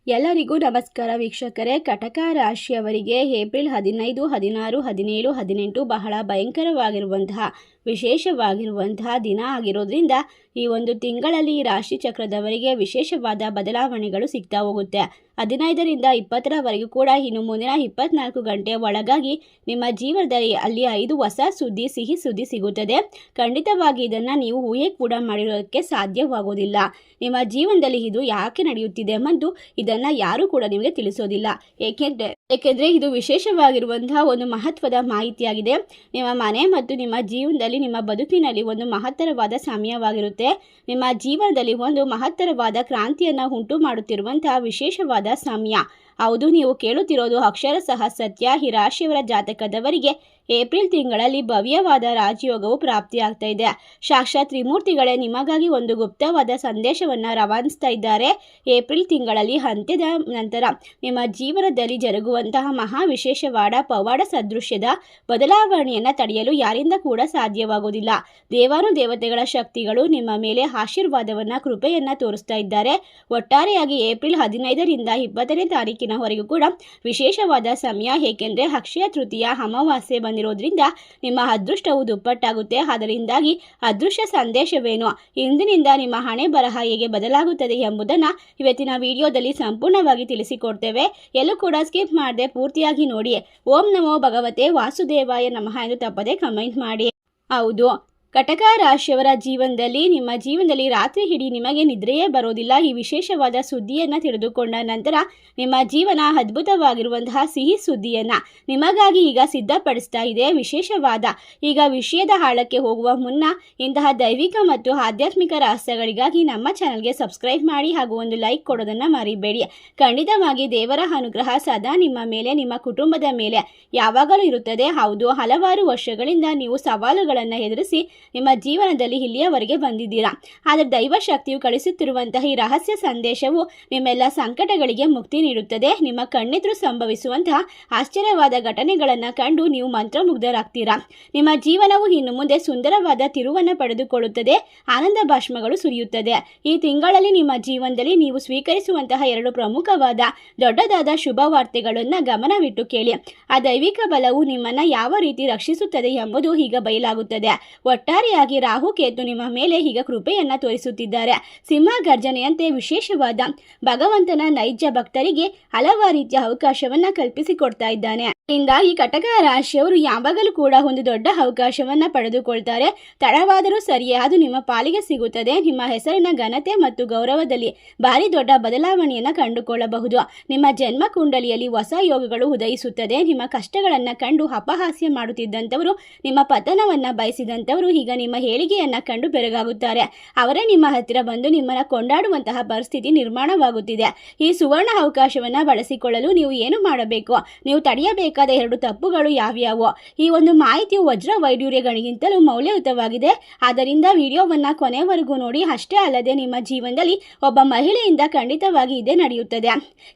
ಎಲ್ಲರಿಗೂ ನಮಸ್ಕಾರ ವೀಕ್ಷಕರೇ. ಕಟಕ ರಾಶಿಯವರಿಗೆ ಏಪ್ರಿಲ್ 15, 16, 17, 18 ಬಹಳ ಭಯಂಕರವಾಗಿರುವಂತಹ ವಿಶೇಷವಾಗಿರುವಂತಹ ದಿನ ಆಗಿರೋದ್ರಿಂದ ಈ ಒಂದು ತಿಂಗಳಲ್ಲಿ ರಾಶಿ ಚಕ್ರದವರಿಗೆ ವಿಶೇಷವಾದ ಬದಲಾವಣೆಗಳು ಸಿಗ್ತಾ ಹೋಗುತ್ತೆ. 15ರಿಂದ 20ರವರೆಗೂ ಕೂಡ ಇನ್ನು ಮುಂದಿನ 24 ಗಂಟೆಯ ಒಳಗಾಗಿ ನಿಮ್ಮ ಜೀವನದಲ್ಲಿ ಅಲ್ಲಿ 5 ಹೊಸ ಸುದ್ದಿ, ಸಿಹಿ ಸುದ್ದಿ ಸಿಗುತ್ತದೆ. ಖಂಡಿತವಾಗಿ ಇದನ್ನು ನೀವು ಊಹೆ ಕೂಡ ಮಾಡಿರೋದಕ್ಕೆ ಸಾಧ್ಯವಾಗೋದಿಲ್ಲ. ನಿಮ್ಮ ಜೀವನದಲ್ಲಿ ಇದು ಯಾಕೆ ನಡೆಯುತ್ತಿದೆ ಮತ್ತು ಇದನ್ನು ಯಾರೂ ಕೂಡ ನಿಮಗೆ ತಿಳಿಸೋದಿಲ್ಲ. ಏಕೆಂದರೆ ಇದು ವಿಶೇಷವಾಗಿರುವಂತಹ ಒಂದು ಮಹತ್ವದ ಮಾಹಿತಿಯಾಗಿದೆ. ನಿಮ್ಮ ಮನೆ ಮತ್ತು ನಿಮ್ಮ ಜೀವನದಲ್ಲಿ, ನಿಮ್ಮ ಬದುಕಿನಲ್ಲಿ ಒಂದು ಮಹತ್ತರವಾದ ಸಮಯವಾಗಿರುತ್ತೆ. ನಿಮ್ಮ ಜೀವನದಲ್ಲಿ ಒಂದು ಮಹತ್ತರವಾದ ಕ್ರಾಂತಿಯನ್ನು ಉಂಟು ಮಾಡುತ್ತಿರುವಂತಹ ವಿಶೇಷವಾದ ಸಮಯ. ಹೌದು, ನೀವು ಕೇಳುತ್ತಿರೋದು ಅಕ್ಷರಶಃ ಸತ್ಯ. ಈ ರಾಶಿಯವರ ಜಾತಕದವರಿಗೆ ಏಪ್ರಿಲ್ ತಿಂಗಳಲ್ಲಿ ಭವ್ಯವಾದ ರಾಜಯೋಗವು ಪ್ರಾಪ್ತಿಯಾಗ್ತಾ ಇದೆ. ಸಾಕ್ಷಾತ್ ತ್ರಿಮೂರ್ತಿಗಳೇ ನಿಮಗಾಗಿ ಒಂದು ಗುಪ್ತವಾದ ಸಂದೇಶವನ್ನು ರವಾನಿಸ್ತಾ ಇದ್ದಾರೆ. ಏಪ್ರಿಲ್ ತಿಂಗಳಲ್ಲಿ ಅಂತ್ಯದ ನಂತರ ನಿಮ್ಮ ಜೀವನದಲ್ಲಿ ಜರುಗುವಂತಹ ಮಹಾ ವಿಶೇಷವಾದ ಪವಾಡ ಸದೃಶ್ಯದ ಬದಲಾವಣೆಯನ್ನು ತಡೆಯಲು ಯಾರಿಂದ ಕೂಡ ಸಾಧ್ಯವಾಗುವುದಿಲ್ಲ. ದೇವಾನುದೇವತೆಗಳ ಶಕ್ತಿಗಳು ನಿಮ್ಮ ಮೇಲೆ ಆಶೀರ್ವಾದವನ್ನು, ಕೃಪೆಯನ್ನು ತೋರಿಸ್ತಾ ಇದ್ದಾರೆ. ಒಟ್ಟಾರೆಯಾಗಿ ಏಪ್ರಿಲ್ 15ರಿಂದ 20ನೇ ತಾರೀಕಿನವರೆಗೂ ಕೂಡ ವಿಶೇಷವಾದ ಸಮಯ. ಏಕೆಂದರೆ ಅಕ್ಷಯ ತೃತೀಯ ಅಮಾವಾಸ್ಯೆ ಬಂದಿರೋದ್ರಿಂದ ನಿಮ್ಮ ಅದೃಷ್ಟವು ದುಪ್ಪಟ್ಟಾಗುತ್ತೆ. ಅದರಿಂದಾಗಿ ಅದೃಷ್ಟ ಸಂದೇಶವೇನು, ಇಂದಿನಿಂದ ನಿಮ್ಮ ಹಣೆ ಬರಹ ಹೇಗೆ ಬದಲಾಗುತ್ತದೆ ಎಂಬುದನ್ನು ಇವತ್ತಿನ ವಿಡಿಯೋದಲ್ಲಿ ಸಂಪೂರ್ಣವಾಗಿ ತಿಳಿಸಿಕೊಡ್ತೇವೆ. ಎಲ್ಲೂ ಕೂಡ ಸ್ಕಿಪ್ ಮಾಡದೆ ಪೂರ್ತಿಯಾಗಿ ನೋಡಿ. ಓಂ ನಮೋ ಭಗವತೆ ವಾಸುದೇವಾಯ ನಮಃ ಎಂದು ತಪ್ಪದೆ ಕಮೆಂಟ್ ಮಾಡಿ. ಹೌದು, ಕಟಕ ರಾಶಿಯವರ ಜೀವನದಲ್ಲಿ, ನಿಮ್ಮ ಜೀವನದಲ್ಲಿ ರಾತ್ರಿ ಇಡೀ ನಿಮಗೆ ನಿದ್ರೆಯೇ ಬರೋದಿಲ್ಲ. ಈ ವಿಶೇಷವಾದ ಸುದ್ದಿಯನ್ನು ತಿಳಿದುಕೊಂಡ ನಂತರ ನಿಮ್ಮ ಜೀವನ ಅದ್ಭುತವಾಗಿರುವಂತಹ ಸಿಹಿ ಸುದ್ದಿಯನ್ನು ನಿಮಗಾಗಿ ಈಗ ಸಿದ್ಧಪಡಿಸ್ತಾ ಇದೆ. ವಿಶೇಷವಾದ ಈಗ ವಿಷಯದ ಆಳಕ್ಕೆ ಹೋಗುವ ಮುನ್ನ ಇಂತಹ ದೈವಿಕ ಮತ್ತು ಆಧ್ಯಾತ್ಮಿಕ ರಹಸ್ಯಗಳಿಗಾಗಿ ನಮ್ಮ ಚಾನಲ್ಗೆ ಸಬ್ಸ್ಕ್ರೈಬ್ ಮಾಡಿ ಹಾಗೂ ಒಂದು ಲೈಕ್ ಕೊಡೋದನ್ನು ಮರಿಬೇಡಿ. ಖಂಡಿತವಾಗಿ ದೇವರ ಅನುಗ್ರಹ ಸದಾ ನಿಮ್ಮ ಮೇಲೆ, ನಿಮ್ಮ ಕುಟುಂಬದ ಮೇಲೆ ಯಾವಾಗಲೂ ಇರುತ್ತದೆ. ಹೌದು, ಹಲವಾರು ವರ್ಷಗಳಿಂದ ನೀವು ಸವಾಲುಗಳನ್ನು ಎದುರಿಸಿ ನಿಮ್ಮ ಜೀವನದಲ್ಲಿ ಇಲ್ಲಿಯವರೆಗೆ ಬಂದಿದ್ದೀರಾ. ಆದರೆ ದೈವ ಶಕ್ತಿಯು ಕಳಿಸುತ್ತಿರುವಂತಹ ಈ ರಹಸ್ಯ ಸಂದೇಶವು ನಿಮ್ಮೆಲ್ಲ ಸಂಕಟಗಳಿಗೆ ಮುಕ್ತಿ ನೀಡುತ್ತದೆ. ನಿಮ್ಮ ಕಣ್ಣೆದುರು ಸಂಭವಿಸುವಂತಹ ಆಶ್ಚರ್ಯವಾದ ಘಟನೆಗಳನ್ನು ಕಂಡು ನೀವು ಮಂತ್ರಮುಗ್ಧರಾಗ್ತೀರಾ. ನಿಮ್ಮ ಜೀವನವು ಇನ್ನು ಮುಂದೆ ಸುಂದರವಾದ ತಿರುವನ್ನು ಪಡೆದುಕೊಳ್ಳುತ್ತದೆ. ಆನಂದ ಭಾಷ್ಮಗಳು ಸುರಿಯುತ್ತದೆ. ಈ ತಿಂಗಳಲ್ಲಿ ನಿಮ್ಮ ಜೀವನದಲ್ಲಿ ನೀವು ಸ್ವೀಕರಿಸುವಂತಹ 2 ಪ್ರಮುಖವಾದ ದೊಡ್ಡದಾದ ಶುಭ ವಾರ್ತೆಗಳನ್ನು ಗಮನವಿಟ್ಟು ಕೇಳಿ. ಆ ದೈವಿಕ ಬಲವು ನಿಮ್ಮನ್ನು ಯಾವ ರೀತಿ ರಕ್ಷಿಸುತ್ತದೆ ಎಂಬುದು ಈಗ ಬಯಲಾಗುತ್ತದೆ. ಒಟ್ಟಾರೆಯಾಗಿ ರಾಹು ಕೇತು ನಿಮ್ಮ ಮೇಲೆ ಈಗ ಕೃಪೆಯನ್ನು ತೋರಿಸುತ್ತಿದ್ದಾರೆ. ಸಿಂಹ ಗರ್ಜನೆಯಂತೆ ವಿಶೇಷವಾದ ಭಗವಂತನ ನೈಜ ಭಕ್ತರಿಗೆ ಹಲವಾರು ರೀತಿಯ ಅವಕಾಶವನ್ನು ಕಲ್ಪಿಸಿಕೊಡ್ತಾ ಇದ್ದಾನೆ. ಹೀಗಾಗಿ ಕಟಕ ರಾಶಿಯವರು ಯಾವಾಗಲೂ ಕೂಡ ಒಂದು ದೊಡ್ಡ ಅವಕಾಶವನ್ನು ಪಡೆದುಕೊಳ್ತಾರೆ. ತಡವಾದರೂ ಸರಿಯೇ ಅದು ನಿಮ್ಮ ಪಾಲಿಗೆ ಸಿಗುತ್ತದೆ. ನಿಮ್ಮ ಹೆಸರಿನ ಘನತೆ ಮತ್ತು ಗೌರವದಲ್ಲಿ ಭಾರಿ ದೊಡ್ಡ ಬದಲಾವಣೆಯನ್ನು ಕಂಡುಕೊಳ್ಳಬಹುದು. ನಿಮ್ಮ ಜನ್ಮ ಕುಂಡಲಿಯಲ್ಲಿ ಹೊಸ ಯೋಗಗಳು ಉದಯಿಸುತ್ತದೆ. ನಿಮ್ಮ ಕಷ್ಟಗಳನ್ನು ಕಂಡು ಅಪಹಾಸ್ಯ ಮಾಡುತ್ತಿದ್ದಂಥವರು, ನಿಮ್ಮ ಪತನವನ್ನು ಬಯಸಿದಂಥವರು ಈಗ ನಿಮ್ಮ ಏಳಿಗೆಯನ್ನು ಕಂಡು ಬೆರಗಾಗುತ್ತಾರೆ. ಅವರೇ ನಿಮ್ಮ ಹತ್ತಿರ ಬಂದು ನಿಮ್ಮನ್ನು ಕೊಂಡಾಡುವಂತಹ ಪರಿಸ್ಥಿತಿ ನಿರ್ಮಾಣವಾಗುತ್ತಿದೆ. ಈ ಸುವರ್ಣ ಅವಕಾಶವನ್ನು ಬಳಸಿಕೊಳ್ಳಲು ನೀವು ಏನು ಮಾಡಬೇಕು, ನೀವು ತಡೆಯಬೇಕಾದ 2 ತಪ್ಪುಗಳು ಯಾವ್ಯಾವು? ಈ ಒಂದು ಮಾಹಿತಿಯು ವಜ್ರ ವೈಡೂರ್ಯಗಳಿಗಿಂತಲೂ ಮೌಲ್ಯಯುತವಾಗಿದೆ. ಆದ್ದರಿಂದ ವಿಡಿಯೋವನ್ನು ಕೊನೆವರೆಗೂ ನೋಡಿ. ಅಷ್ಟೇ ಅಲ್ಲದೆ ನಿಮ್ಮ ಜೀವನದಲ್ಲಿ ಒಬ್ಬ ಮಹಿಳೆಯಿಂದ ಖಂಡಿತವಾಗಿ ಇದೇ ನಡೆಯುತ್ತದೆ.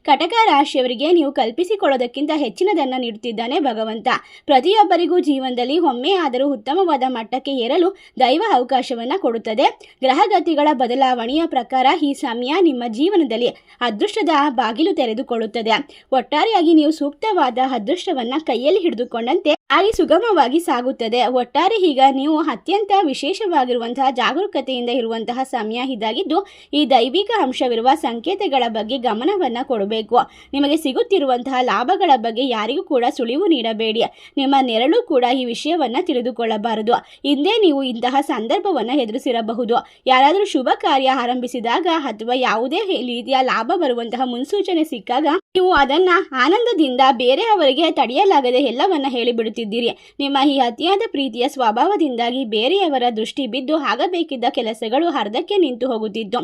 ಕಟಕ ರಾಶಿಯವರಿಗೆ ನೀವು ಕಲ್ಪಿಸಿಕೊಳ್ಳೋದಕ್ಕಿಂತ ಹೆಚ್ಚಿನದನ್ನು ನೀಡುತ್ತಿದ್ದಾನೆ ಭಗವಂತ. ಪ್ರತಿಯೊಬ್ಬರಿಗೂ ಜೀವನದಲ್ಲಿ ಒಮ್ಮೆ ಆದರೂ ಉತ್ತಮವಾದ ಮಟ್ಟಕ್ಕೆ ಏರಲು ದೈವ ಅವಕಾಶವನ್ನು ಕೊಡುತ್ತದೆ. ಗ್ರಹಗತಿಗಳ ಬದಲಾವಣೆಯ ಪ್ರಕಾರ ಈ ಸಮಯ ನಿಮ್ಮ ಜೀವನದಲ್ಲಿ ಅದೃಷ್ಟದ ಬಾಗಿಲು ತೆರೆದುಕೊಳ್ಳುತ್ತದೆ. ಒಟ್ಟಾರೆಯಾಗಿ ನೀವು ಸೂಕ್ತವಾದ ಅದೃಷ್ಟವನ್ನು ಕೈಯಲ್ಲಿ ಹಿಡಿದುಕೊಂಡಂತೆ ಅಲ್ಲಿ ಸುಗಮವಾಗಿ ಸಾಗುತ್ತದೆ. ಒಟ್ಟಾರೆ ಈಗ ನೀವು ಅತ್ಯಂತ ವಿಶೇಷವಾಗಿರುವಂತಹ ಜಾಗರೂಕತೆಯಿಂದ ಇರುವಂತಹ ಸಮಯ ಇದಾಗಿದ್ದು, ಈ ದೈವಿಕ ಅಂಶವಿರುವ ಸಂಕೇತಗಳ ಬಗ್ಗೆ ಗಮನವನ್ನು ಕೊಡಬೇಕು. ನಿಮಗೆ ಸಿಗುತ್ತಿರುವಂತಹ ಲಾಭಗಳ ಬಗ್ಗೆ ಯಾರಿಗೂ ಕೂಡ ಸುಳಿವು ನೀಡಬೇಡಿ. ನಿಮ್ಮ ನೆರಳು ಕೂಡ ಈ ವಿಷಯವನ್ನು ತಿಳಿದುಕೊಳ್ಳಬಾರದು. ಹಿಂದೆ ನೀವು ಇಂತಹ ಸಂದರ್ಭವನ್ನು ಎದುರಿಸಿರಬಹುದು. ಯಾರಾದರೂ ಶುಭ ಕಾರ್ಯ ಆರಂಭಿಸಿದಾಗ ಅಥವಾ ಯಾವುದೇ ರೀತಿಯ ಲಾಭ ಬರುವಂತಹ ಮುನ್ಸೂಚನೆ ಸಿಕ್ಕಾಗ ನೀವು ಅದನ್ನು ಆನಂದದಿಂದ ಬೇರೆಯವರಿಗೆ ತಡೆಯಲಾಗದೆ ಎಲ್ಲವನ್ನ ಹೇಳಿಬಿಡುತ್ತಿದ್ದೀರಿ. ನಿಮ್ಮ ಈ ಅತಿಯಾದ ಪ್ರೀತಿಯ ಸ್ವಭಾವದಿಂದಾಗಿ ಬೇರೆಯವರ ದೃಷ್ಟಿ ಬಿದ್ದು ಆಗಬೇಕಿದ್ದ ಕೆಲಸಗಳು ಅರ್ಧಕ್ಕೆ ನಿಂತು ಹೋಗುತ್ತಿದ್ದು,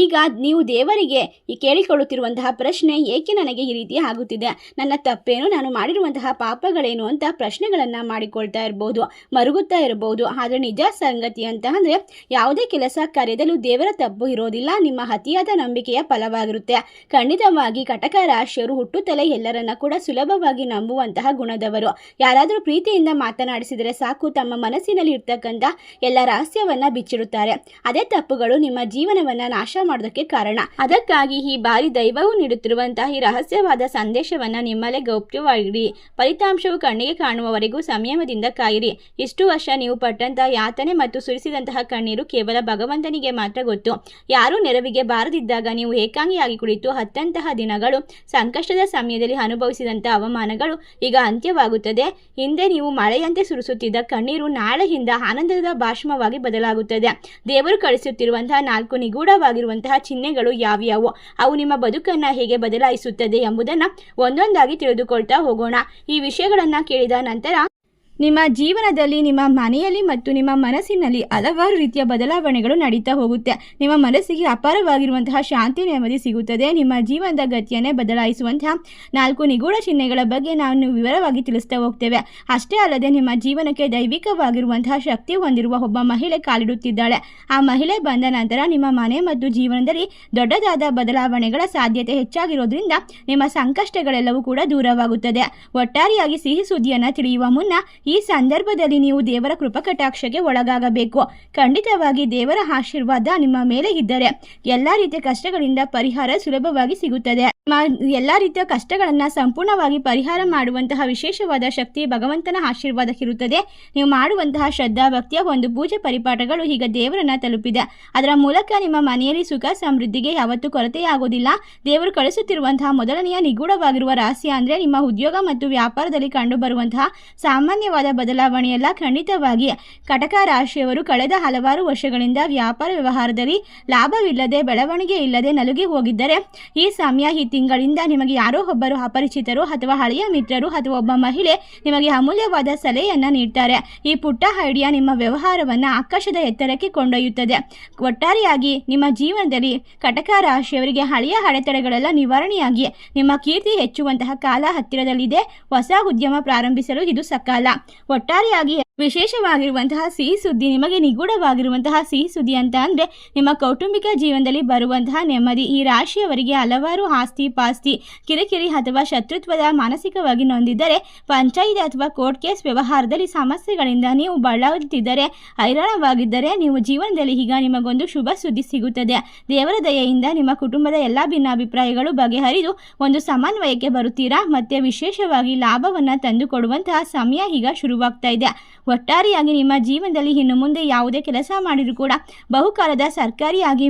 ಈಗ ನೀವು ದೇವರಿಗೆ ಕೇಳಿಕೊಳ್ಳುತ್ತಿರುವಂತಹ ಪ್ರಶ್ನೆ, ಏಕೆ ನನಗೆ ಈ ರೀತಿ ಆಗುತ್ತಿದೆ, ನನ್ನ ತಪ್ಪೇನು, ನಾನು ಮಾಡಿರುವಂತಹ ಪಾಪಗಳೇನು ಅಂತ ಪ್ರಶ್ನೆಗಳನ್ನು ಮಾಡಿಕೊಳ್ತಾ ಇರ್ಬೋದು, ಮರುಗುತ್ತಾ ಇರಬಹುದು. ಆದರೆ ನಿಜ ಸಂಗತಿ ಅಂತ ಅಂದರೆ ಯಾವುದೇ ಕೆಲಸ ಕಾರ್ಯದಲ್ಲೂ ದೇವರ ತಪ್ಪು ಇರೋದಿಲ್ಲ. ನಿಮ್ಮ ಅತಿಯಾದ ನಂಬಿಕೆಯ ಫಲವಾಗಿರುತ್ತೆ. ಖಂಡಿತವಾಗಿ ಕಟಕ ರಾಶಿಯವರು ಹುಟ್ಟುತ್ತಲೇ ಎಲ್ಲರನ್ನ ಕೂಡ ಸುಲಭವಾಗಿ ನಂಬುವ ನಂಬುವಂತಹ ಗುಣದವರು. ಯಾರಾದರೂ ಪ್ರೀತಿಯಿಂದ ಮಾತನಾಡಿಸಿದರೆ ಸಾಕು, ತಮ್ಮ ಮನಸ್ಸಿನಲ್ಲಿ ಇರ್ತಕ್ಕಂಥ ಎಲ್ಲ ರಹಸ್ಯವನ್ನ ಬಿಚ್ಚಿಡುತ್ತಾರೆ. ಅದೇ ತಪ್ಪುಗಳು ನಿಮ್ಮ ಜೀವನವನ್ನ ನಾಶ ಮಾಡೋದಕ್ಕೆ ಕಾರಣ. ಅದಕ್ಕಾಗಿ ಈ ಬಾರಿ ದೈವವು ನೀಡುತ್ತಿರುವಂತಹ ಈ ರಹಸ್ಯವಾದ ಸಂದೇಶವನ್ನ ನಿಮ್ಮಲ್ಲೇ ಗೌಪ್ಯವಾಗಿಡಿ. ಫಲಿತಾಂಶವು ಕಣ್ಣಿಗೆ ಕಾಣುವವರೆಗೂ ಸಂಯಮದಿಂದ ಕಾಯಿರಿ. ಇಷ್ಟು ವರ್ಷ ನೀವು ಪಟ್ಟಂತಹ ಯಾತನೆ ಮತ್ತು ಸುರಿಸಿದಂತಹ ಕಣ್ಣೀರು ಕೇವಲ ಭಗವಂತನಿಗೆ ಮಾತ್ರ ಗೊತ್ತು. ಯಾರೂ ನೆರವಿಗೆ ಬಾರದಿದ್ದಾಗ ನೀವು ಏಕಾಂಗಿಯಾಗಿ ಕುಳಿತು ಹತ್ತಂತಹ ದಿನಗಳು, ಸಂಕಷ್ಟದ ಸಮಯದಲ್ಲಿ ಅನುಭವಿಸಿದಂತಹ ಅವಮಾನಗಳು ಈಗ ಅಂತ್ಯವಾಗುತ್ತದೆ. ಹಿಂದೆ ನೀವು ಮಳೆಯಂತೆ ಸುರಿಸುತ್ತಿದ್ದ ಕಣ್ಣೀರು ನಾಳೆಯಿಂದ ಆನಂದದ ಭಾಷ್ಮವಾಗಿ ಬದಲಾಗುತ್ತದೆ. ದೇವರು ಕಳಿಸುತ್ತಿರುವಂತಹ 4 ನಿಗೂಢವಾಗಿರುವಂತಹ ಚಿಹ್ನೆಗಳು ಯಾವ್ಯಾವು, ಅವು ನಿಮ್ಮ ಬದುಕನ್ನು ಹೇಗೆ ಬದಲಾಯಿಸುತ್ತದೆ ಎಂಬುದನ್ನು ಒಂದೊಂದಾಗಿ ತಿಳಿದುಕೊಳ್ತಾ ಹೋಗೋಣ. ಈ ವಿಷಯಗಳನ್ನು ಕೇಳಿದ ನಂತರ ನಿಮ್ಮ ಜೀವನದಲ್ಲಿ, ನಿಮ್ಮ ಮನೆಯಲ್ಲಿ ಮತ್ತು ನಿಮ್ಮ ಮನಸ್ಸಿನಲ್ಲಿ ಹಲವಾರು ರೀತಿಯ ಬದಲಾವಣೆಗಳು ನಡೀತಾ ಹೋಗುತ್ತೆ. ನಿಮ್ಮ ಮನಸ್ಸಿಗೆ ಅಪಾರವಾಗಿರುವಂತಹ ಶಾಂತಿ, ನೆಮ್ಮದಿ ಸಿಗುತ್ತದೆ. ನಿಮ್ಮ ಜೀವನದ ಗತಿಯನ್ನೇ ಬದಲಾಯಿಸುವಂತಹ 4 ನಿಗೂಢ ಚಿಹ್ನೆಗಳ ಬಗ್ಗೆ ನಾವು ವಿವರವಾಗಿ ತಿಳಿಸ್ತಾ ಹೋಗ್ತೇವೆ. ಅಷ್ಟೇ ಅಲ್ಲದೆ ನಿಮ್ಮ ಜೀವನಕ್ಕೆ ದೈವಿಕವಾಗಿರುವಂತಹ ಶಕ್ತಿ ಹೊಂದಿರುವ ಒಬ್ಬ ಮಹಿಳೆ ಕಾಲಿಡುತ್ತಿದ್ದಾಳೆ. ಆ ಮಹಿಳೆ ಬಂದ ನಂತರ ನಿಮ್ಮ ಮನೆ ಮತ್ತು ಜೀವನದಲ್ಲಿ ದೊಡ್ಡದಾದ ಬದಲಾವಣೆಗಳ ಸಾಧ್ಯತೆ ಹೆಚ್ಚಾಗಿರೋದ್ರಿಂದ ನಿಮ್ಮ ಸಂಕಷ್ಟಗಳೆಲ್ಲವೂ ಕೂಡ ದೂರವಾಗುತ್ತದೆ. ಒಟ್ಟಾರೆಯಾಗಿ ಸಿಹಿ ಸುದ್ದಿಯನ್ನು ತಿಳಿಯುವ ಮುನ್ನ ಈ ಸಂದರ್ಭದಲ್ಲಿ ನೀವು ದೇವರ ಕೃಪಕಟಾಕ್ಷಕ್ಕೆ ಒಳಗಾಗಬೇಕು. ಖಂಡಿತವಾಗಿ ದೇವರ ಆಶೀರ್ವಾದ ನಿಮ್ಮ ಮೇಲೆ ಇದ್ದರೆ ಎಲ್ಲ ರೀತಿಯ ಕಷ್ಟಗಳಿಂದ ಪರಿಹಾರ ಸುಲಭವಾಗಿ ಸಿಗುತ್ತದೆ. ಎಲ್ಲ ರೀತಿಯ ಕಷ್ಟಗಳನ್ನು ಸಂಪೂರ್ಣವಾಗಿ ಪರಿಹಾರ ಮಾಡುವಂತಹ ವಿಶೇಷವಾದ ಶಕ್ತಿ ಭಗವಂತನ ಆಶೀರ್ವಾದಕ್ಕಿರುತ್ತದೆ. ನೀವು ಮಾಡುವಂತಹ ಶ್ರದ್ಧಾ ಭಕ್ತಿಯ ಒಂದು ಪೂಜೆ ಪರಿಪಾಠಗಳು ಈಗ ದೇವರನ್ನ ತಲುಪಿದೆ. ಅದರ ಮೂಲಕ ನಿಮ್ಮ ಮನೆಯಲ್ಲಿ ಸುಖ ಸಮೃದ್ಧಿಗೆ ಯಾವತ್ತೂ ಕೊರತೆಯಾಗೋದಿಲ್ಲ. ದೇವರು ಕಳಿಸುತ್ತಿರುವಂತಹ ಮೊದಲನೆಯ ನಿಗೂಢವಾಗಿರುವ ರಹಸ್ಯ ಅಂದರೆ ನಿಮ್ಮ ಉದ್ಯೋಗ ಮತ್ತು ವ್ಯಾಪಾರದಲ್ಲಿ ಕಂಡು ಬರುವಂತಹ ಸಾಮಾನ್ಯವಾದ ಬದಲಾವಣೆಯಲ್ಲ. ಖಂಡಿತವಾಗಿ ಕಟಕ ರಾಶಿಯವರು ಕಳೆದ ಹಲವಾರು ವರ್ಷಗಳಿಂದ ವ್ಯಾಪಾರ ವ್ಯವಹಾರದಲ್ಲಿ ಲಾಭವಿಲ್ಲದೆ, ಬೆಳವಣಿಗೆ ಇಲ್ಲದೆ ನಲುಗಿ ಹೋಗಿದ್ದರೆ ಈ ಸಮಯ, ಈ ತಿಂಗಳಿಂದ ನಿಮಗೆ ಯಾರೋ ಒಬ್ಬರು ಅಪರಿಚಿತರು ಅಥವಾ ಹಳೆಯ ಮಿತ್ರರು ಅಥವಾ ಒಬ್ಬ ಮಹಿಳೆ ನಿಮಗೆ ಅಮೂಲ್ಯವಾದ ಸಲಹೆಯನ್ನು ನೀಡ್ತಾರೆ. ಈ ಪುಟ್ಟ ಐಡಿಯಾ ನಿಮ್ಮ ವ್ಯವಹಾರವನ್ನು ಆಕಾಶದ ಎತ್ತರಕ್ಕೆ ಕೊಂಡೊಯ್ಯುತ್ತದೆ. ಒಟ್ಟಾರೆಯಾಗಿ ನಿಮ್ಮ ಜೀವನದಲ್ಲಿ ಕಟಕ ರಾಶಿಯವರಿಗೆ ಹಳೆಯ ಅಡೆತಡೆಗಳೆಲ್ಲ ನಿವಾರಣೆಯಾಗಿ ನಿಮ್ಮ ಕೀರ್ತಿ ಹೆಚ್ಚುವಂತಹ ಕಾಲ ಹತ್ತಿರದಲ್ಲಿದೆ. ಹೊಸ ಉದ್ಯಮ ಪ್ರಾರಂಭಿಸಲು ಇದು ಸಕಾಲ. ಒಟ್ಟಾರೆಯಾಗಿ ವಿಶೇಷವಾಗಿರುವಂತಹ ಸಿಹಿ ಸುದ್ದಿ, ನಿಮಗೆ ನಿಗೂಢವಾಗಿರುವಂತಹ ಸಿಹಿ ಸುದ್ದಿ ಅಂತ ಅಂದರೆ ನಿಮ್ಮ ಕೌಟುಂಬಿಕ ಜೀವನದಲ್ಲಿ ಬರುವಂತಹ ನೆಮ್ಮದಿ. ಈ ರಾಶಿಯವರಿಗೆ ಹಲವಾರು ಆಸ್ತಿ ಪಾಸ್ತಿ, ಕಿರಿಕಿರಿ ಅಥವಾ ಶತ್ರುತ್ವದ ಮಾನಸಿಕವಾಗಿ ನೊಂದಿದ್ದರೆ, ಪಂಚಾಯಿತಿ ಅಥವಾ ಕೋರ್ಟ್ ಕೇಸ್ ವ್ಯವಹಾರದಲ್ಲಿ ಸಮಸ್ಯೆಗಳಿಂದ ನೀವು ಬಳಲುತ್ತಿದ್ದರೆ, ಹೈರಾಣವಾಗಿದ್ದರೆ, ನೀವು ಜೀವನದಲ್ಲಿ ಈಗ ನಿಮಗೊಂದು ಶುಭ ಸುದ್ದಿ ಸಿಗುತ್ತದೆ. ದೇವರ ದಯೆಯಿಂದ ನಿಮ್ಮ ಕುಟುಂಬದ ಎಲ್ಲ ಭಿನ್ನಾಭಿಪ್ರಾಯಗಳು ಬಗೆಹರಿದು ಒಂದು ಸಮನ್ವಯಕ್ಕೆ ಬರುತ್ತೀರಾ. ಮತ್ತೆ ವಿಶೇಷವಾಗಿ ಲಾಭವನ್ನು ತಂದುಕೊಡುವಂತಹ ಸಮಯ ಈಗ ಶುರುವಾಗ್ತಾ ಇದೆ. ಒಟ್ಟಾರೆಯಾಗಿ ನಿಮ್ಮ ಜೀವನದಲ್ಲಿ ಇನ್ನು ಮುಂದೆ ಯಾವುದೇ ಕೆಲಸ ಮಾಡಿದರೂ ಕೂಡ ಬಹುಕಾಲದ ಸರ್ಕಾರಿಯಾಗಿ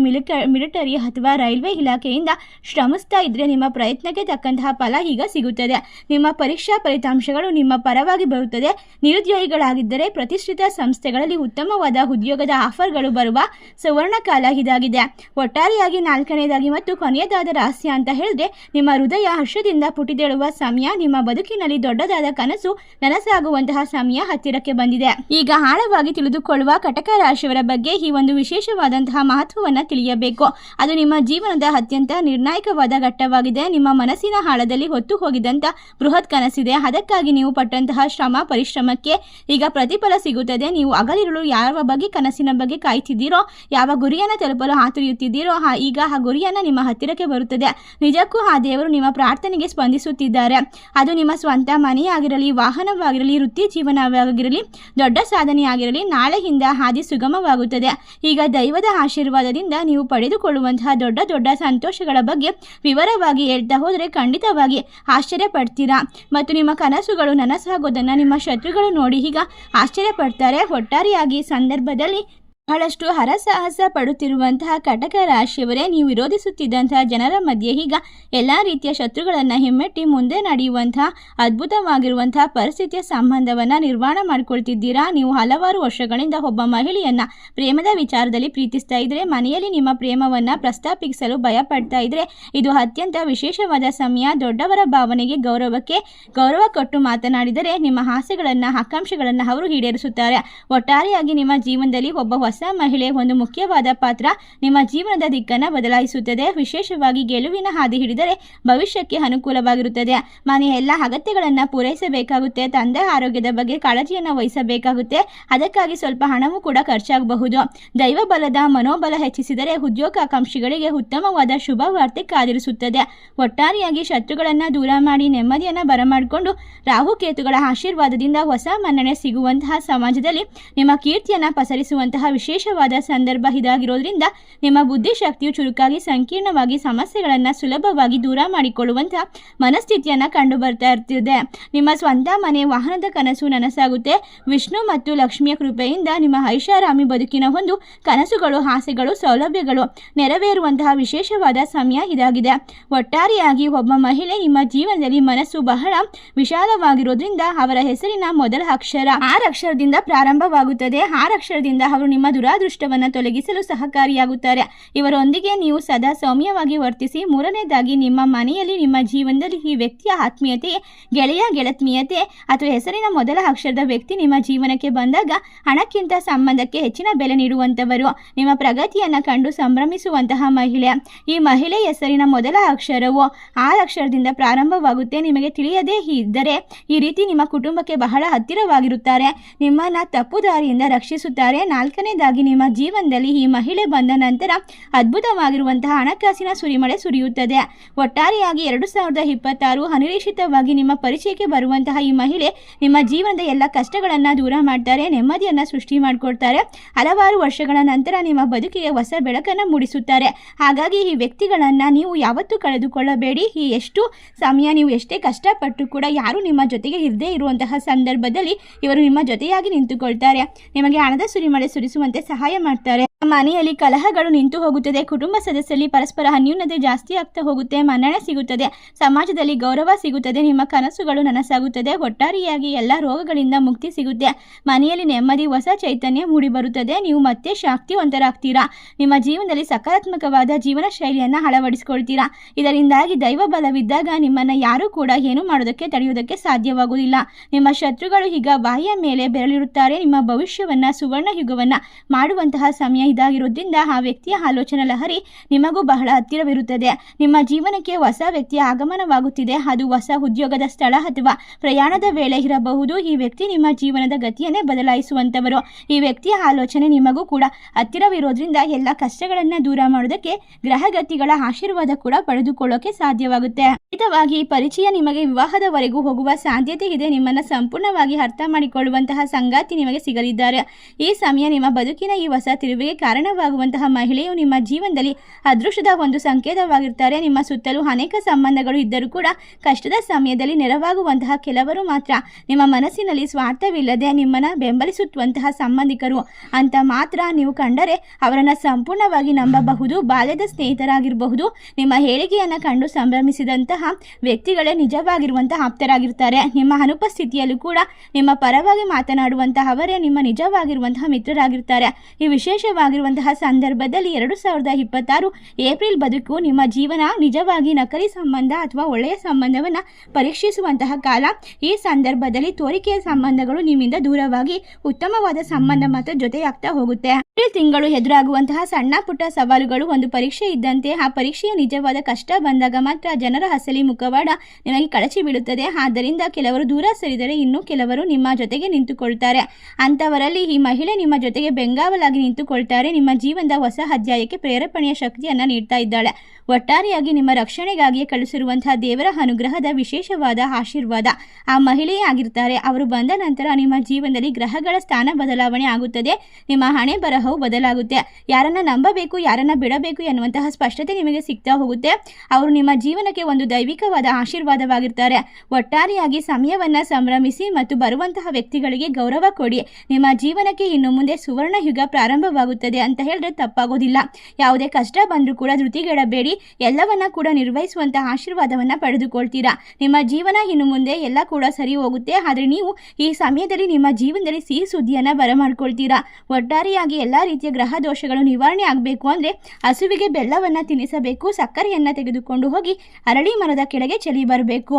ಮಿಲಿಟರಿ ಅಥವಾ ರೈಲ್ವೆ ಇಲಾಖೆಯಿಂದ ಶ್ರಮಿಸ್ತಾ ಇದ್ದರೆ ನಿಮ್ಮ ಪ್ರಯತ್ನಕ್ಕೆ ತಕ್ಕಂತಹ ಫಲ ಈಗ ಸಿಗುತ್ತದೆ. ನಿಮ್ಮ ಪರೀಕ್ಷಾ ಫಲಿತಾಂಶಗಳು ನಿಮ್ಮ ಪರವಾಗಿ ಬರುತ್ತದೆ. ನಿರುದ್ಯೋಗಿಗಳಾಗಿದ್ದರೆ ಪ್ರತಿಷ್ಠಿತ ಸಂಸ್ಥೆಗಳಲ್ಲಿ ಉತ್ತಮವಾದ ಉದ್ಯೋಗದ ಆಫರ್ಗಳು ಬರುವ ಸುವರ್ಣ ಕಾಲ ಇದಾಗಿದೆ. ಒಟ್ಟಾರೆಯಾಗಿ 4ನೇದಾಗಿ ಮತ್ತು ಕೊನೆಯದಾದ ರಹಸ್ಯ ಅಂತ ಹೇಳಿದ್ರೆ, ನಿಮ್ಮ ಹೃದಯ ಹರ್ಷದಿಂದ ಪುಟಿದೇಳುವ ಸಮಯ. ನಿಮ್ಮ ಬದುಕಿನಲ್ಲಿ ದೊಡ್ಡದಾದ ಕನಸು ನನಸಾಗುವಂತಹ ಸಮಯ ಹತ್ತಿರಕ್ಕೆ ಬಂದಿದೆ. ಈಗ ಆಳವಾಗಿ ತಿಳಿದುಕೊಳ್ಳುವ ಕಟಕ ರಾಶಿಯವರ ಬಗ್ಗೆ ಈ ಒಂದು ವಿಶೇಷವಾದಂತಹ ಮಹತ್ವವನ್ನು ತಿಳಿಯಬೇಕು. ಅದು ನಿಮ್ಮ ಜೀವನದ ಅತ್ಯಂತ ನಿರ್ಣಾಯಕವಾದ ಘಟ್ಟವಾಗಿದೆ. ನಿಮ್ಮ ಮನಸ್ಸಿನ ಆಳದಲ್ಲಿ ಹೊತ್ತು ಹೋಗಿದಂತ ಬೃಹತ್ ಕನಸಿದೆ. ಅದಕ್ಕಾಗಿ ನೀವು ಪಟ್ಟಂತಹ ಶ್ರಮ, ಪರಿಶ್ರಮಕ್ಕೆ ಈಗ ಪ್ರತಿಫಲ ಸಿಗುತ್ತದೆ. ನೀವು ಹಗಲಿರುಳು ಯಾವ ಬಗ್ಗೆ ಕನಸಿನ ಬಗ್ಗೆ ಕಾಯ್ತಿದ್ದೀರೋ, ಯಾವ ಗುರಿಯನ್ನು ತಲುಪಲು ಹಾತೊರೆಯುತ್ತಿದ್ದೀರೋ, ಈಗ ಆ ಗುರಿಯನ್ನು ನಿಮ್ಮ ಹತ್ತಿರಕ್ಕೆ ಬರುತ್ತದೆ. ನಿಜಕ್ಕೂ ಆ ದೇವರು ನಿಮ್ಮ ಪ್ರಾರ್ಥನೆಗೆ ಸ್ಪಂದಿಸುತ್ತಿದ್ದಾರೆ. ಅದು ನಿಮ್ಮ ಸ್ವಂತ ಮನೆಯಾಗಿರಲಿ, ವಾಹನವಾಗಿರಲಿ, ವೃತ್ತಿ ಜೀವನವಾಗಿರಲಿ, ದೊಡ್ಡ ಸಾಧನೆಯಾಗಿರಲಿ, ನಾಳೆಯಿಂದ ಹಾದಿ ಸುಗಮವಾಗುತ್ತದೆ. ಈಗ ದೈವದ ಆಶೀರ್ವಾದದಿಂದ ನೀವು ಪಡೆದುಕೊಳ್ಳುವಂತಹ ದೊಡ್ಡ ದೊಡ್ಡ ಸಂತೋಷಗಳ ಬಗ್ಗೆ ವಿವರವಾಗಿ ಹೇಳ್ತಾ ಹೋದರೆ ಖಂಡಿತವಾಗಿ ಆಶ್ಚರ್ಯ ಪಡ್ತೀರಾ. ಮತ್ತು ನಿಮ್ಮ ಕನಸುಗಳು ನನಸಾಗೋದನ್ನು ನಿಮ್ಮ ಶತ್ರುಗಳು ನೋಡಿ ಈಗ ಆಶ್ಚರ್ಯ ಪಡ್ತಾರೆ. ಒಟ್ಟಾರೆಯಾಗಿ ಸಂದರ್ಭದಲ್ಲಿ ಬಹಳಷ್ಟು ಹರಸಾಹಸ ಪಡುತ್ತಿರುವಂತಹ ಕಟಕ ರಾಶಿಯವರೇ, ನೀವು ವಿರೋಧಿಸುತ್ತಿದ್ದಂತಹ ಜನರ ಮಧ್ಯೆ ಈಗ ಎಲ್ಲ ರೀತಿಯ ಶತ್ರುಗಳನ್ನು ಹಿಮ್ಮೆಟ್ಟಿ ಮುಂದೆ ನಡೆಯುವಂತಹ ಅದ್ಭುತವಾಗಿರುವಂತಹ ಪರಿಸ್ಥಿತಿಯ ಸಂಬಂಧವನ್ನು ನಿರ್ಮಾಣ ಮಾಡಿಕೊಳ್ತಿದ್ದೀರಾ. ನೀವು ಹಲವಾರು ವರ್ಷಗಳಿಂದ ಒಬ್ಬ ಮಹಿಳೆಯನ್ನ ಪ್ರೇಮದ ವಿಚಾರದಲ್ಲಿ ಪ್ರೀತಿಸ್ತಾ ಇದ್ರೆ, ಮನೆಯಲ್ಲಿ ನಿಮ್ಮ ಪ್ರೇಮವನ್ನು ಪ್ರಸ್ತಾಪಿಸಲು ಭಯ ಪಡ್ತಾ ಇದ್ರೆ, ಇದು ಅತ್ಯಂತ ವಿಶೇಷವಾದ ಸಮಯ. ದೊಡ್ಡವರ ಭಾವನೆಗೆ, ಗೌರವಕ್ಕೆ ಗೌರವ ಕೊಟ್ಟು ಮಾತನಾಡಿದರೆ ನಿಮ್ಮ ಆಸೆಗಳನ್ನು, ಆಕಾಂಕ್ಷೆಗಳನ್ನು ಅವರು ಈಡೇರಿಸುತ್ತಾರೆ. ಒಟ್ಟಾರೆಯಾಗಿ ನಿಮ್ಮ ಜೀವನದಲ್ಲಿ ಒಬ್ಬ ಹೊಸ ಮಹಿಳೆ ಒಂದು ಮುಖ್ಯವಾದ ಪಾತ್ರ ನಿಮ್ಮ ಜೀವನದ ದಿಕ್ಕನ್ನು ಬದಲಾಯಿಸುತ್ತದೆ. ವಿಶೇಷವಾಗಿ ಗೆಲುವಿನ ಹಾದಿ ಹಿಡಿದರೆ ಭವಿಷ್ಯಕ್ಕೆ ಅನುಕೂಲವಾಗಿರುತ್ತದೆ. ಮನೆಯ ಎಲ್ಲ ಅಗತ್ಯಗಳನ್ನು ಪೂರೈಸಬೇಕಾಗುತ್ತೆ. ತಂದೆ ಆರೋಗ್ಯದ ಬಗ್ಗೆ ಕಾಳಜಿಯನ್ನು ವಹಿಸಬೇಕಾಗುತ್ತೆ. ಅದಕ್ಕಾಗಿ ಸ್ವಲ್ಪ ಹಣವೂ ಕೂಡ ಖರ್ಚಾಗಬಹುದು. ದೈವ ಬಲದ ಮನೋಬಲ ಹೆಚ್ಚಿಸಿದರೆ ಉದ್ಯೋಗಾಕಾಂಕ್ಷಿಗಳಿಗೆ ಉತ್ತಮವಾದ ಶುಭ ವಾರ್ತೆ ಕಾದಿರಿಸುತ್ತದೆ. ಒಟ್ಟಾರೆಯಾಗಿ ಶತ್ರುಗಳನ್ನು ದೂರ ಮಾಡಿ ನೆಮ್ಮದಿಯನ್ನು ಬರಮಾಡಿಕೊಂಡು ರಾಹುಕೇತುಗಳ ಆಶೀರ್ವಾದದಿಂದ ಹೊಸ ಮನ್ನಣೆ ಸಿಗುವಂತಹ ಸಮಾಜದಲ್ಲಿ ನಿಮ್ಮ ಕೀರ್ತಿಯನ್ನು ಪಸರಿಸುವಂತಹ ವಿಶೇಷವಾದ ಸಂದರ್ಭ ಇದಾಗಿರೋದ್ರಿಂದ ನಿಮ್ಮ ಬುದ್ಧಿಶಕ್ತಿಯು ಚುರುಕಾಗಿ ಸಂಕೀರ್ಣವಾಗಿ ಸಮಸ್ಯೆಗಳನ್ನು ಸುಲಭವಾಗಿ ದೂರ ಮಾಡಿಕೊಳ್ಳುವಂತಹ ಮನಸ್ಥಿತಿಯನ್ನು ಕಂಡು ಬರ್ತಾ ಇರ್ತಿದೆ. ನಿಮ್ಮ ಸ್ವಂತ ಮನೆ ವಾಹನದ ಕನಸು ನನಸಾಗುತ್ತೆ. ವಿಷ್ಣು ಮತ್ತು ಲಕ್ಷ್ಮಿಯ ಕೃಪೆಯಿಂದ ನಿಮ್ಮ ಐಷಾರಾಮಿ ಬದುಕಿನ ಒಂದು ಕನಸುಗಳು, ಆಸೆಗಳು, ಸೌಲಭ್ಯಗಳು ನೆರವೇರುವಂತಹ ವಿಶೇಷವಾದ ಸಮಯ ಇದಾಗಿದೆ. ಒಟ್ಟಾರೆಯಾಗಿ ಒಬ್ಬ ಮಹಿಳೆ ನಿಮ್ಮ ಜೀವನದಲ್ಲಿ ಮನಸ್ಸು ಬಹಳ ವಿಶಾಲವಾಗಿರೋದ್ರಿಂದ ಅವರ ಹೆಸರಿನ ಮೊದಲ ಅಕ್ಷರ ಆರ್ ಅಕ್ಷರದಿಂದ ಪ್ರಾರಂಭವಾಗುತ್ತದೆ. ಆರ್ ಅಕ್ಷರದಿಂದ ಅವರು ನಿಮ್ಮ ದುರಾದೃಷ್ಟವನ್ನು ತೊಲಗಿಸಲು ಸಹಕಾರಿಯಾಗುತ್ತಾರೆ. ಇವರೊಂದಿಗೆ ನೀವು ಸದಾ ಸೌಮ್ಯವಾಗಿ ವರ್ತಿಸಿ. ಮೂರನೇದಾಗಿ, ನಿಮ್ಮ ಮನೆಯಲ್ಲಿ ನಿಮ್ಮ ಜೀವನದಲ್ಲಿ ಈ ವ್ಯಕ್ತಿಯ ಆತ್ಮೀಯತೆ, ಗೆಳೆಯ ಗೆಳತ್ಮೀಯತೆ ಅಥವಾ ಹೆಸರಿನ ಮೊದಲ ಅಕ್ಷರದ ವ್ಯಕ್ತಿ ನಿಮ್ಮ ಜೀವನಕ್ಕೆ ಬಂದಾಗ ಹಣಕ್ಕಿಂತ ಸಂಬಂಧಕ್ಕೆ ಹೆಚ್ಚಿನ ಬೆಲೆ ನೀಡುವಂಥವರು, ನಿಮ್ಮ ಪ್ರಗತಿಯನ್ನು ಕಂಡು ಸಂಭ್ರಮಿಸುವಂತಹ ಮಹಿಳೆ. ಈ ಮಹಿಳೆ ಹೆಸರಿನ ಮೊದಲ ಅಕ್ಷರವು ಆರ್ ಅಕ್ಷರದಿಂದ ಪ್ರಾರಂಭವಾಗುತ್ತೆ. ನಿಮಗೆ ತಿಳಿಯದೇ ಇದ್ದರೆ ಈ ರೀತಿ ನಿಮ್ಮ ಕುಟುಂಬಕ್ಕೆ ಬಹಳ ಹತ್ತಿರವಾಗಿರುತ್ತಾರೆ, ನಿಮ್ಮನ್ನು ತಪ್ಪು ದಾರಿಯಿಂದ ರಕ್ಷಿಸುತ್ತಾರೆ. ನಾಲ್ಕನೇದಾಗಿ, ನಿಮ್ಮ ಜೀವನದಲ್ಲಿ ಈ ಮಹಿಳೆ ಬಂದ ನಂತರ ಅದ್ಭುತವಾಗಿರುವಂತಹ ಹಣಕಾಸಿನ ಸುರಿಮಳೆ ಸುರಿಯುತ್ತದೆ. ಒಟ್ಟಾರೆಯಾಗಿ 2026 ಅನಿರೀಕ್ಷಿತವಾಗಿ ನಿಮ್ಮ ಪರಿಚಯಕ್ಕೆ ಬರುವಂತಹ ಈ ಮಹಿಳೆ ನಿಮ್ಮ ಜೀವನದ ಎಲ್ಲ ಕಷ್ಟಗಳನ್ನು ದೂರ ಮಾಡ್ತಾರೆ, ನೆಮ್ಮದಿಯನ್ನು ಸೃಷ್ಟಿ ಮಾಡಿಕೊಡ್ತಾರೆ. ಹಲವಾರು ವರ್ಷಗಳ ನಂತರ ನಿಮ್ಮ ಬದುಕಿಗೆ ಹೊಸ ಬೆಳಕನ್ನು ಮೂಡಿಸುತ್ತಾರೆ. ಹಾಗಾಗಿ ಈ ವ್ಯಕ್ತಿಗಳನ್ನು ನೀವು ಯಾವತ್ತೂ ಕಳೆದುಕೊಳ್ಳಬೇಡಿ. ಈ ಎಷ್ಟು ಸಮಯ ನೀವು ಎಷ್ಟೇ ಕಷ್ಟಪಟ್ಟು ಕೂಡ ಯಾರು ನಿಮ್ಮ ಜೊತೆಗೆ ಇರದೇ ಇರುವಂತಹ ಸಂದರ್ಭದಲ್ಲಿ ಇವರು ನಿಮ್ಮ ಜೊತೆಯಾಗಿ ನಿಂತುಕೊಳ್ತಾರೆ. ನಿಮಗೆ ಹಣದ ಸುರಿಮಳೆ ಸುರಿಸುವಂತೆ ಸಹಾಯ ಮಾಡ್ತಾರೆ. ಮನೆಯಲ್ಲಿ ಕಲಹಗಳು ನಿಂತು ಹೋಗುತ್ತದೆ. ಕುಟುಂಬ ಸದಸ್ಯರಲ್ಲಿ ಪರಸ್ಪರ ಅನ್ಯೂನ್ಯತೆ ಜಾಸ್ತಿ ಆಗ್ತಾ ಹೋಗುತ್ತೆ. ಮನ್ನಣೆ ಸಿಗುತ್ತದೆ. ಸಮಾಜದಲ್ಲಿ ಗೌರವ ಸಿಗುತ್ತದೆ. ನಿಮ್ಮ ಕನಸುಗಳು ನನಸಾಗುತ್ತದೆ. ಒಟ್ಟಾರೆಯಾಗಿ ಎಲ್ಲ ರೋಗಗಳಿಂದ ಮುಕ್ತಿ ಸಿಗುತ್ತೆ. ಮನೆಯಲ್ಲಿ ನೆಮ್ಮದಿ, ಹೊಸ ಚೈತನ್ಯ ಮೂಡಿ ಬರುತ್ತದೆ. ನೀವು ಮತ್ತೆ ಶಕ್ತಿವಂತರಾಗ್ತೀರಾ. ನಿಮ್ಮ ಜೀವನದಲ್ಲಿ ಸಕಾರಾತ್ಮಕವಾದ ಜೀವನ ಶೈಲಿಯನ್ನು ಅಳವಡಿಸಿಕೊಳ್ತೀರಾ. ಇದರಿಂದಾಗಿ ದೈವ ಬಲವಿದ್ದಾಗ ನಿಮ್ಮನ್ನು ಯಾರೂ ಕೂಡ ಏನು ಮಾಡೋದಕ್ಕೆ ತಡೆಯುವುದಕ್ಕೆ ಸಾಧ್ಯವಾಗುವುದಿಲ್ಲ. ನಿಮ್ಮ ಶತ್ರುಗಳು ಈಗ ಬಾಯಿಯ ಮೇಲೆ ಬೆರಳಿರುತ್ತಾರೆ. ನಿಮ್ಮ ಭವಿಷ್ಯವನ್ನು ಸುವರ್ಣ ಯುಗವನ್ನು ಮಾಡುವಂತಹ ಸಮಯ ಇದಾಗಿರೋದ್ರಿಂದ ಆ ವ್ಯಕ್ತಿಯ ಆಲೋಚನಾ ಲಹರಿ ನಿಮಗೂ ಬಹಳ ಹತ್ತಿರವಿರುತ್ತದೆ. ನಿಮ್ಮ ಜೀವನಕ್ಕೆ ಹೊಸ ವ್ಯಕ್ತಿಯ ಆಗಮನವಾಗುತ್ತಿದೆ. ಅದು ಹೊಸ ಉದ್ಯೋಗದ ಸ್ಥಳ ಅಥವಾ ಪ್ರಯಾಣದ ವೇಳೆ ಇರಬಹುದು. ಈ ವ್ಯಕ್ತಿ ನಿಮ್ಮ ಜೀವನದ ಗತಿಯನ್ನೇ ಬದಲಾಯಿಸುವಂಥವರು. ಈ ವ್ಯಕ್ತಿಯ ಆಲೋಚನೆ ನಿಮಗೂ ಕೂಡ ಹತ್ತಿರವಿರೋದ್ರಿಂದ ಎಲ್ಲ ಕಷ್ಟಗಳನ್ನು ದೂರ ಮಾಡೋದಕ್ಕೆ ಗ್ರಹಗತಿಗಳ ಆಶೀರ್ವಾದ ಕೂಡ ಪಡೆದುಕೊಳ್ಳೋಕೆ ಸಾಧ್ಯವಾಗುತ್ತೆ. ಖಂಡಿತವಾಗಿ ಈ ಪರಿಚಯ ನಿಮಗೆ ವಿವಾಹದವರೆಗೂ ಹೋಗುವ ಸಾಧ್ಯತೆ ಇದೆ. ನಿಮ್ಮನ್ನು ಸಂಪೂರ್ಣವಾಗಿ ಅರ್ಥ ಮಾಡಿಕೊಳ್ಳುವಂತಹ ಸಂಗಾತಿ ನಿಮಗೆ ಸಿಗಲಿದ್ದಾರೆ. ಈ ಸಮಯ ನಿಮ್ಮ ಬದುಕಿನ ಈ ಹೊಸ ತಿರುವಿಗೆ ಕಾರಣವಾಗುವಂತಹ ಮಹಿಳೆಯು ನಿಮ್ಮ ಜೀವನದಲ್ಲಿ ಅದೃಷ್ಟದ ಒಂದು ಸಂಕೇತವಾಗಿರ್ತಾರೆ. ನಿಮ್ಮ ಸುತ್ತಲೂ ಅನೇಕ ಸಂಬಂಧಗಳು ಇದ್ದರೂ ಕೂಡ ಕಷ್ಟದ ಸಮಯದಲ್ಲಿ ನೆರವಾಗುವಂತಹ ಕೆಲವರು ಮಾತ್ರ ನಿಮ್ಮ ಮನಸ್ಸಿನಲ್ಲಿ ಸ್ವಾರ್ಥವಿಲ್ಲದೆ ನಿಮ್ಮನ್ನು ಬೆಂಬಲಿಸುವಂತಹ ಸಂಬಂಧಿಕರು ಅಂತ ಮಾತ್ರ ನೀವು ಕಂಡರೆ ಅವರನ್ನು ಸಂಪೂರ್ಣವಾಗಿ ನಂಬಬಹುದು. ಬಾಲ್ಯದ ಸ್ನೇಹಿತರಾಗಿರಬಹುದು. ನಿಮ್ಮ ಹೇಳಿಕೆಯನ್ನು ಕಂಡು ಸಂಭ್ರಮಿಸಿದಂತಹ ವ್ಯಕ್ತಿಗಳೇ ನಿಜವಾಗಿರುವಂತಹ ಆಪ್ತರಾಗಿರ್ತಾರೆ. ನಿಮ್ಮ ಅನುಪಸ್ಥಿತಿಯಲ್ಲೂ ಕೂಡ ನಿಮ್ಮ ಪರವಾಗಿ ಮಾತನಾಡುವಂತಹ ಅವರೇ ನಿಮ್ಮ ನಿಜವಾಗಿರುವಂತಹ ಮಿತ್ರರಾಗಿರ್ತಾರೆ. ಈ ವಿಶೇಷವಾಗಿರುವಂತಹ ಸಂದರ್ಭದಲ್ಲಿ 2026 ಏಪ್ರಿಲ್ ಬದುಕು ನಿಮ್ಮ ಜೀವನ ನಿಜವಾಗಿ ನಕಲಿ ಸಂಬಂಧ ಅಥವಾ ಒಳ್ಳೆಯ ಸಂಬಂಧವನ್ನು ಪರೀಕ್ಷಿಸುವಂತಹ ಕಾಲ. ಈ ಸಂದರ್ಭದಲ್ಲಿ ತೋರಿಕೆಯ ಸಂಬಂಧಗಳು ನಿಮ್ಮಿಂದ ದೂರವಾಗಿ ಉತ್ತಮವಾದ ಸಂಬಂಧ ಮಾತ್ರ ಜೊತೆಯಾಗ್ತಾ ಹೋಗುತ್ತೆ. ಏಪ್ರಿಲ್ ತಿಂಗಳು ಎದುರಾಗುವಂತಹ ಸಣ್ಣ ಪುಟ್ಟ ಸವಾಲುಗಳು ಒಂದು ಪರೀಕ್ಷೆ ಇದ್ದಂತೆ. ಆ ಪರೀಕ್ಷೆಯ ನಿಜವಾದ ಕಷ್ಟ ಬಂದಾಗ ಮಾತ್ರ ಜನರ ಹಸಲಿ ಮುಖವಾಡ ನಿಮಗೆ ಕಳಚಿ ಬೀಳುತ್ತದೆ. ಆದ್ದರಿಂದ ಕೆಲವರು ದೂರ ಸರಿದರೆ ಇನ್ನು ಕೆಲವರು ನಿಮ್ಮ ಜೊತೆಗೆ ನಿಂತುಕೊಳ್ತಾರೆ. ಅಂಥವರಲ್ಲಿ ಈ ಮಹಿಳೆ ನಿಮ್ಮ ಜೊತೆಗೆ ಬೆಂಗಾವಲಾಗಿ ನಿಂತುಕೊಳ್ತಾರೆ. ನಿಮ್ಮ ಜೀವನದ ಹೊಸ ಅಧ್ಯಾಯಕ್ಕೆ ಪ್ರೇರೇಪಣೆಯ ಶಕ್ತಿಯನ್ನು ನೀಡ್ತಾ ಇದ್ದಾಳೆ. ಒಟ್ಟಾರೆಯಾಗಿ ನಿಮ್ಮ ರಕ್ಷಣೆಗಾಗಿಯೇ ಕಳಿಸಿರುವಂತಹ ದೇವರ ಅನುಗ್ರಹದ ವಿಶೇಷವಾದ ಆಶೀರ್ವಾದ ಆ ಮಹಿಳೆಯೇ ಆಗಿರ್ತಾರೆ. ಅವರು ಬಂದ ನಂತರ ನಿಮ್ಮ ಜೀವನದಲ್ಲಿ ಗ್ರಹಗಳ ಸ್ಥಾನ ಬದಲಾವಣೆ ಆಗುತ್ತದೆ. ನಿಮ್ಮ ಹಣೆ ಬರಹವು ಬದಲಾಗುತ್ತೆ. ಯಾರನ್ನ ನಂಬಬೇಕು, ಯಾರನ್ನ ಬಿಡಬೇಕು ಎನ್ನುವಂತಹ ಸ್ಪಷ್ಟತೆ ನಿಮಗೆ ಸಿಗ್ತಾ ಹೋಗುತ್ತೆ. ಅವರು ನಿಮ್ಮ ಜೀವನಕ್ಕೆ ಒಂದು ದೈವಿಕವಾದ ಆಶೀರ್ವಾದವಾಗಿರ್ತಾರೆ. ಒಟ್ಟಾರೆಯಾಗಿ ಸಮಯವನ್ನು ಸಂಭ್ರಮಿಸಿ ಮತ್ತು ಬರುವಂತಹ ವ್ಯಕ್ತಿಗಳಿಗೆ ಗೌರವ ಕೊಡಿ. ನಿಮ್ಮ ಜೀವನಕ್ಕೆ ಇನ್ನು ಮುಂದೆ ಸುವರ್ಣ ಯುಗ ಪ್ರಾರಂಭವಾಗುತ್ತದೆ ಅಂತ ಹೇಳಿದ್ರೆ ತಪ್ಪಾಗೋದಿಲ್ಲ. ಯಾವುದೇ ಕಷ್ಟ ಬಂದರೂ ಕೂಡ ಧೃತಿಗೆಡಬೇಡಿ. ಎಲ್ಲವನ್ನ ಕೂಡ ನಿರ್ವಹಿಸುವಂತಹ ಆಶೀರ್ವಾದವನ್ನು ಪಡೆದುಕೊಳ್ತೀರಾ. ನಿಮ್ಮ ಜೀವನ ಇನ್ನು ಮುಂದೆ ಎಲ್ಲ ಕೂಡ ಸರಿ ಹೋಗುತ್ತೆ. ಆದರೆ ನೀವು ಈ ಸಮಯದಲ್ಲಿ ನಿಮ್ಮ ಜೀವನದಲ್ಲಿ ಸಿಹಿ ಸುದ್ದಿಯನ್ನು ಬರಮಾಡ್ಕೊಳ್ತೀರಾ. ಒಟ್ಟಾರೆಯಾಗಿ ಎಲ್ಲ ರೀತಿಯ ಗ್ರಹ ದೋಷಗಳು ನಿವಾರಣೆ ಆಗಬೇಕು ಅಂದರೆ ಹಸುವಿಗೆ ಬೆಲ್ಲವನ್ನು ತಿನ್ನಿಸಬೇಕು. ಸಕ್ಕರೆಯನ್ನು ತೆಗೆದುಕೊಂಡು ಹೋಗಿ ಅರಳಿ ಮರದ ಕೆಳಗೆ ಚೆಲ್ಲಿ ಬರಬೇಕು.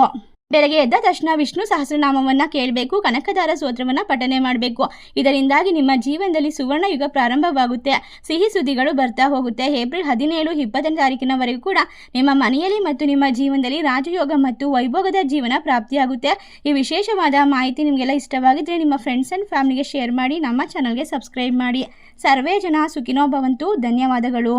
ಬೆಳಗ್ಗೆ ಎದ್ದ ತಕ್ಷಣ ವಿಷ್ಣು ಸಹಸ್ರನಾಮವನ್ನು ಕೇಳಬೇಕು, ಕನಕದಾರ ಸ್ತೋತ್ರವನ್ನು ಪಠನೆ ಮಾಡಬೇಕು. ಇದರಿಂದಾಗಿ ನಿಮ್ಮ ಜೀವನದಲ್ಲಿ ಸುವರ್ಣ ಯುಗ ಪ್ರಾರಂಭವಾಗುತ್ತೆ. ಸಿಹಿ ಸುದ್ದಿಗಳು ಬರ್ತಾ ಹೋಗುತ್ತೆ. ಏಪ್ರಿಲ್ 17, 20ನೇ ತಾರೀಕಿನವರೆಗೂ ಕೂಡ ನಿಮ್ಮ ಮನೆಯಲ್ಲಿ ಮತ್ತು ನಿಮ್ಮ ಜೀವನದಲ್ಲಿ ರಾಜಯೋಗ ಮತ್ತು ವೈಭೋಗದ ಜೀವನ ಪ್ರಾಪ್ತಿಯಾಗುತ್ತೆ. ಈ ವಿಶೇಷವಾದ ಮಾಹಿತಿ ನಿಮಗೆಲ್ಲ ಇಷ್ಟವಾಗಿದ್ದರೆ ನಿಮ್ಮ ಫ್ರೆಂಡ್ಸ್ ಆ್ಯಂಡ್ ಫ್ಯಾಮಿಲಿಗೆ ಶೇರ್ ಮಾಡಿ. ನಮ್ಮ ಚಾನಲ್ಗೆ ಸಬ್ಸ್ಕ್ರೈಬ್ ಮಾಡಿ. ಸರ್ವೇ ಜನ ಸುಖಿನೋ ಭವಂತು. ಧನ್ಯವಾದಗಳು.